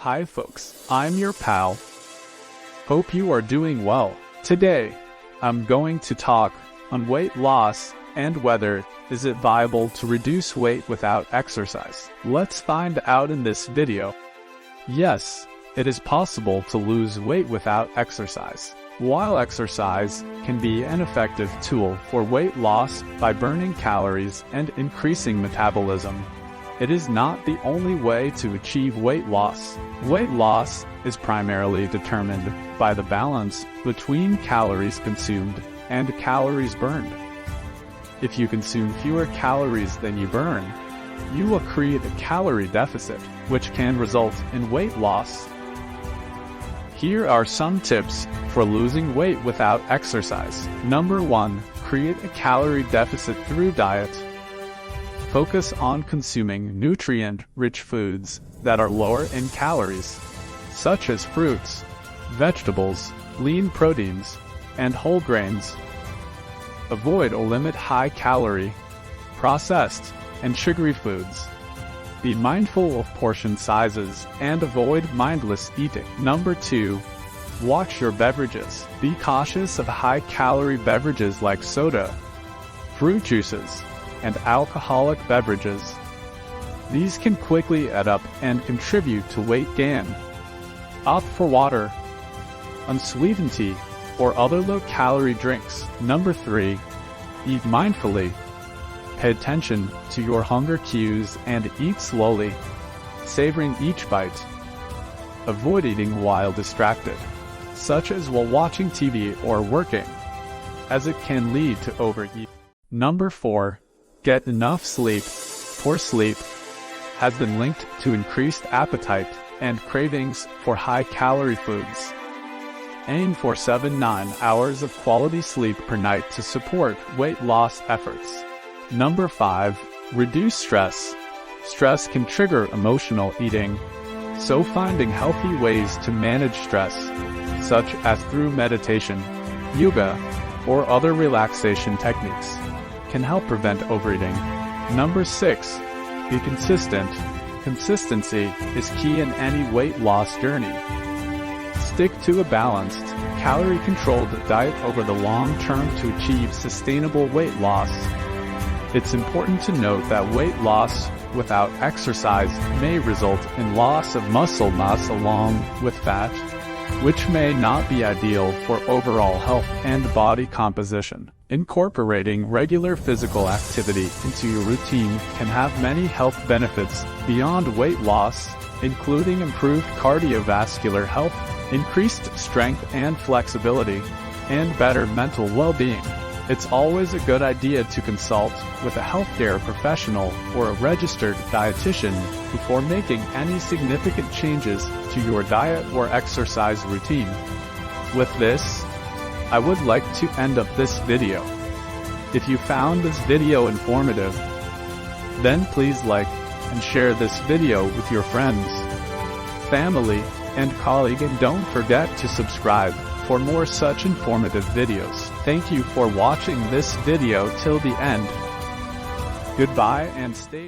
Hi folks, I'm your pal. Hope you are doing well. Today, I'm going to talk on weight loss and whether is it viable to reduce weight without exercise. Let's find out in this video. Yes, it is possible to lose weight without exercise. While exercise can be an effective tool for weight loss by burning calories and increasing metabolism, it is not the only way to achieve weight loss. Weight loss is primarily determined by the balance between calories consumed and calories burned. If you consume fewer calories than you burn, you will create a calorie deficit, which can result in weight loss. Here are some tips for losing weight without exercise. Number 1. Create a calorie deficit through diet. Focus on consuming nutrient-rich foods that are lower in calories, such as fruits, vegetables, lean proteins, and whole grains. Avoid or limit high-calorie, processed, and sugary foods. Be mindful of portion sizes and avoid mindless eating. Number 2. Watch your beverages. Be cautious of high-calorie beverages like soda, fruit juices, and alcoholic beverages. These can quickly add up and contribute to weight gain. Opt for water, unsweetened tea, or other low-calorie drinks. Number 3. Eat mindfully. Pay attention to your hunger cues and eat slowly, savoring each bite. Avoid eating while distracted, such as while watching TV or working, as it can lead to overeating. Number 4. Get enough sleep. Poor sleep has been linked to increased appetite and cravings for high-calorie foods. Aim for 7-9 hours of quality sleep per night to support weight loss efforts. Number 5. Reduce stress. Stress can trigger emotional eating, so finding healthy ways to manage stress, such as through meditation, yoga, or other relaxation techniques, can help prevent overeating. Number 6. Be consistent. Consistency is key in any weight loss journey. Stick to a balanced, calorie-controlled diet over the long term to achieve sustainable weight loss. It's important to note that weight loss without exercise may result in loss of muscle mass along with fat, which may not be ideal for overall health and body composition. Incorporating regular physical activity into your routine can have many health benefits beyond weight loss, including improved cardiovascular health, increased strength and flexibility, and better mental well-being. It's always a good idea to consult with a healthcare professional or a registered dietitian before making any significant changes to your diet or exercise routine. With this, I would like to end up this video. If you found this video informative, then please like and share this video with your friends, family, and colleague, and don't forget to subscribe for more such informative videos. Thank you for watching this video till the end. Goodbye and stay